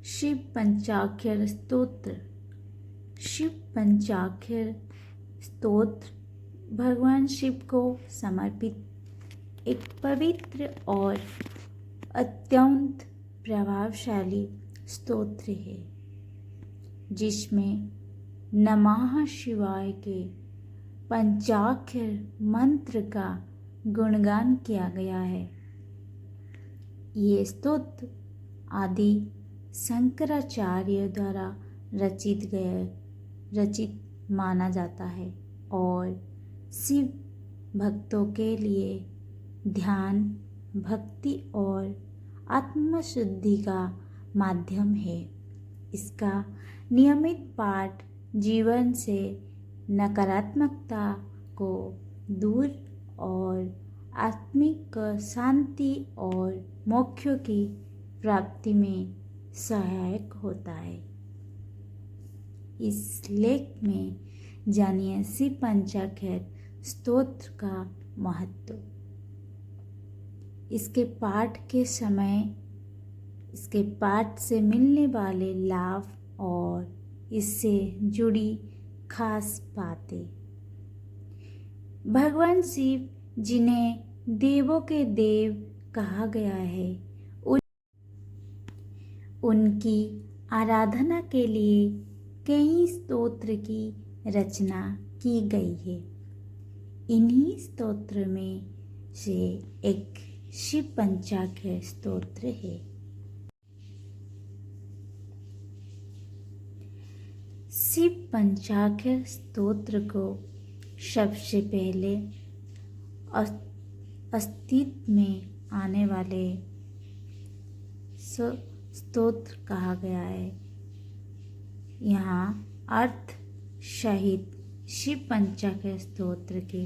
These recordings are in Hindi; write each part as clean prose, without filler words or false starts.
शिव पंचाक्षर स्तोत्र। शिव पंचाक्षर स्तोत्र भगवान शिव को समर्पित एक पवित्र और अत्यंत प्रभावशाली स्तोत्र है, जिसमें नमः शिवाय के पंचाक्षर मंत्र का गुणगान किया गया है। ये स्तोत्र आदि शंकराचार्य द्वारा रचित माना जाता है और शिव भक्तों के लिए ध्यान, भक्ति और आत्मशुद्धि का माध्यम है। इसका नियमित पाठ जीवन से नकारात्मकता को दूर और आत्मिक शांति और मोक्ष की प्राप्ति में सहायक होता है। इस लेख में जानिए शिव पंचाक्षर स्तोत्र का महत्व, इसके पाठ के समय, इसके पाठ से मिलने वाले लाभ और इससे जुड़ी खास बातें। भगवान शिव, जिन्हें देवों के देव कहा गया है, उनकी आराधना के लिए कई स्तोत्र की रचना की गई है। इन्हीं स्तोत्र में से एक शिव पंचाक्षर स्तोत्र है। शिव पंचाक्षर स्तोत्र को सबसे पहले अस्तित्व में आने वाले स्तोत्र कहा गया है। यहाँ अर्थ सहित शिव पंचाक्षर स्तोत्र के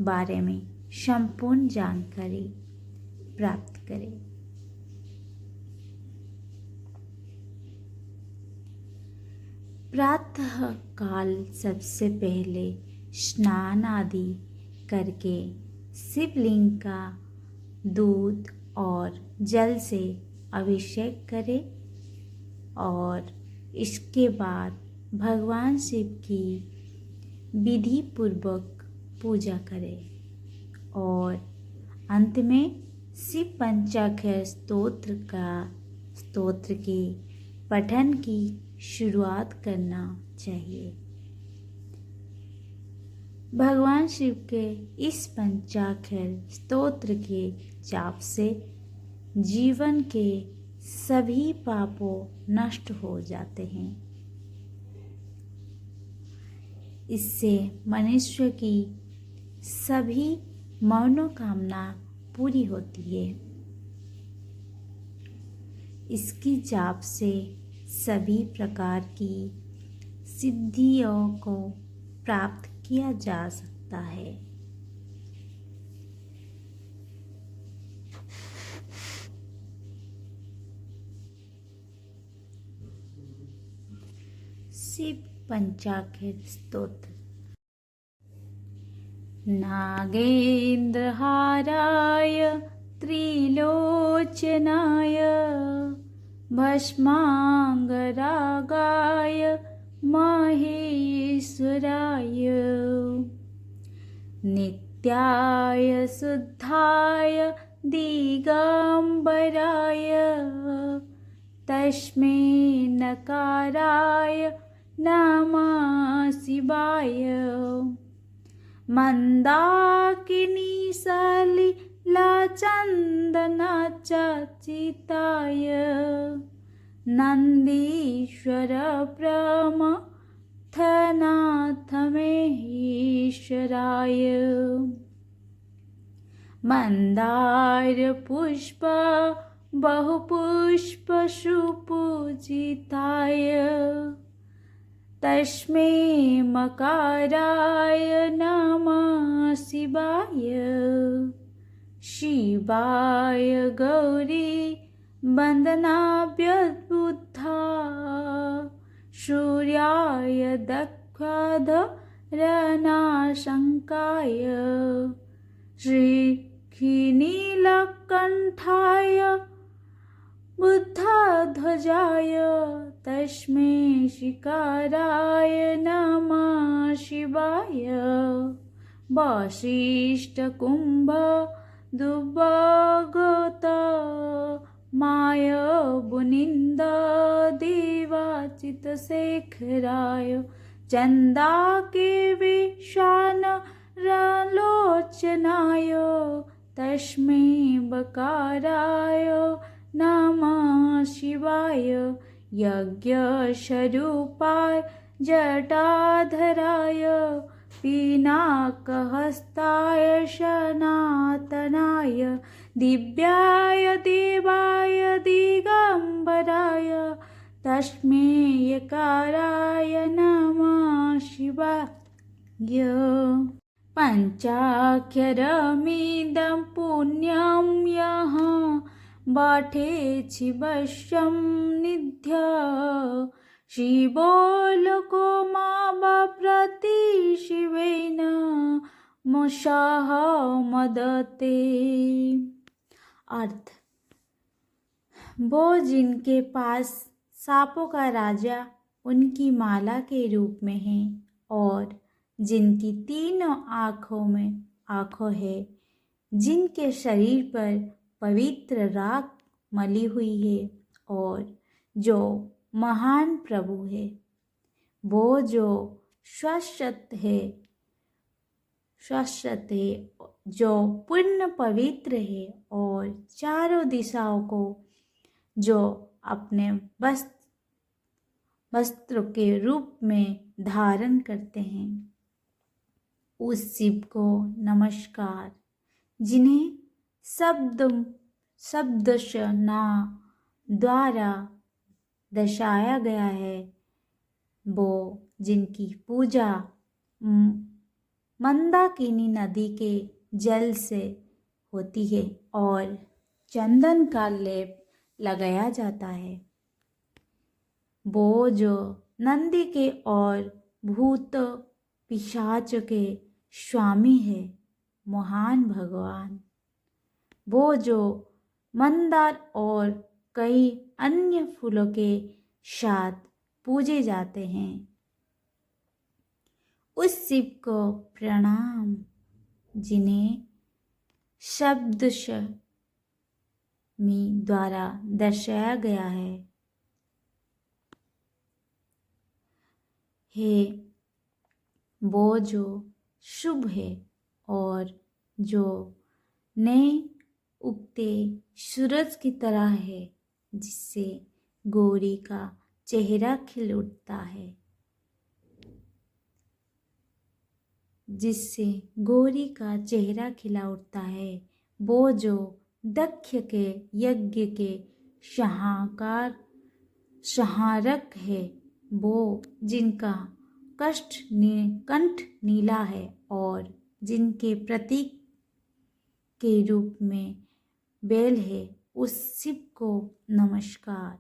बारे में संपूर्ण जानकारी प्राप्त करें। प्रातः काल सबसे पहले स्नान आदि करके शिवलिंग का दूध और जल से अभिषेक करें और इसके बाद भगवान शिव की विधि पूर्वक पूजा करें और अंत में शिव पंचाक्षर स्तोत्र के पठन की शुरुआत करना चाहिए। भगवान शिव के इस पंचाक्षर स्तोत्र के जाप से जीवन के सभी पापों नष्ट हो जाते हैं। इससे मनुष्य की सभी मनोकामना पूरी होती है। इसकी जाप से सभी प्रकार की सिद्धियों को प्राप्त किया जा सकता है। शिव पंचाक्षर स्तोत्र। नागेन्द्रहाराय त्रिलोचनाय भस्मांगरागाय महेश्वराय नित्याय शुद्धाय दिगंबराय तस्मै नकाराय नमः शिवाय मंदाकिनी सलिलचन्दनचर्चिताय नन्दीश्वर प्रमथनाथ महेश्वराय मंदार पुष्प बहुपुष्प सुपूजिताय तस्मै मकाराय नमः शिवाय शिवाय गौरी वन्दनाभ्यद्बुद्धा सूर्याय दक्षधरनाशङ्काय श्रीनीलकण्ठाय बुद्धाध्वजाय तस्मै शिकाराय नमः शिवाय। वसिष्ठकुम्भ दुर्वागत माय बुनिन्द देवाचितशेखराय। चन्दाके विशानरलोचनाय तस्मै बकाराय नमः शिवाय। यज्ञस्वरूपाय जटाधराय पिनाकहस्ताय सनातनाय। दिव्याय देवाय दिगम्बराय तस्मै यकाराय नमः शिवाय। पञ्चाक्षरमिदं पुण्यं यः पठेत् शिवस्यं निध्य। शिवो लोको मावप्रति शिवेन सह मदते। अर्थ, वो जिनके पास सांपों का राजा उनकी माला के रूप में है और जिनकी तीनों आँखों है, जिनके शरीर पर पवित्र राख मली हुई है और जो महान प्रभु है, वो जो शाश्वत है, जो पूर्ण पवित्र है और चारों दिशाओं को जो अपने वस्त्र के रूप में धारण करते हैं, उस शिव को नमस्कार। जिन्हें शब्दश ना द्वारा दर्शाया गया है, वो जिनकी पूजा मंदाकिनी नदी के जल से होती है और चंदन का लेप लगाया जाता है, वो जो नंदी के और भूत पिशाच के स्वामी है, महान भगवान। वो जो मंदार और कई अन्य फूलों के साथ पूजे जाते हैं, उस शिव को प्रणाम। जिन्हें शब्दशः द्वारा दर्शाया गया है, वो जो शुभ है और जो नए उगते सूरज की तरह है, जिससे गौरी का चेहरा खिल उठता है, जिससे गौरी का चेहरा खिला उठता है। वो जो दक्ष के यज्ञ के संहारक है, वो जिनका कंठ नीला है और जिनके प्रतीक के रूप में बैल है, उस शिव को नमस्कार।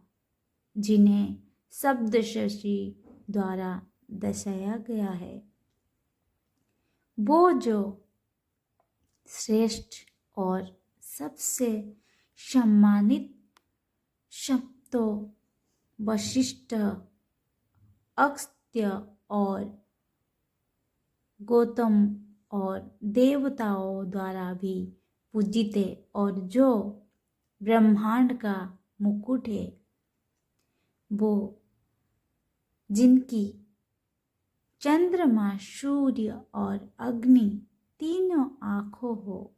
जिन्हें सप्तषि द्वारा दर्शाया गया है, वो जो श्रेष्ठ और सबसे सम्मानित शब्दों वशिष्ठ, अगस्त्य और गौतम और देवताओं द्वारा भी पूजित है और जो ब्रह्मांड का मुकुट है, वो जिनकी चंद्रमा, सूर्य और अग्नि तीनों आँखों हो,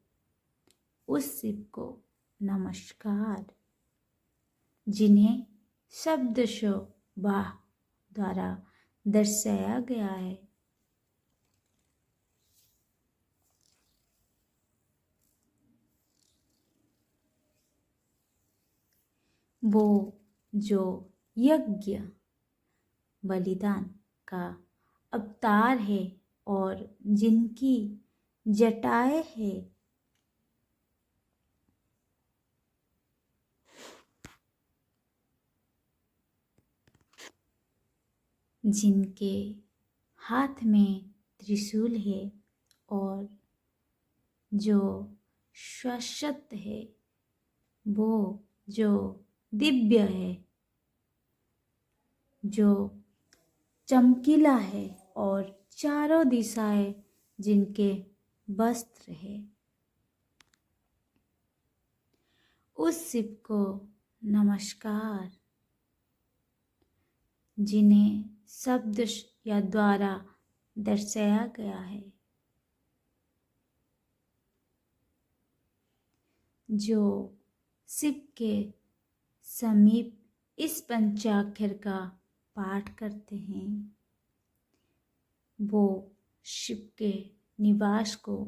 उस शिव को नमस्कार। जिन्हें शब्दशः द्वारा दर्शाया गया है, वो जो यज्ञ बलिदान का अवतार है और जिनकी जटाएं है, जिनके हाथ में त्रिशूल है और जो शाश्वत है, वो जो दिव्य है, जो चमकीला है और चारों दिशाएं जिनके वस्त्र है। उस शिव को नमस्कार, जिन्हें शब्द या द्वारा दर्शाया गया है, जो शिव के समीप इस पंचाक्षर का पाठ करते हैं, वो शिव के निवास को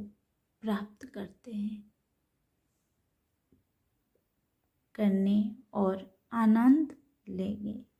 प्राप्त करने और आनंद लेंगे।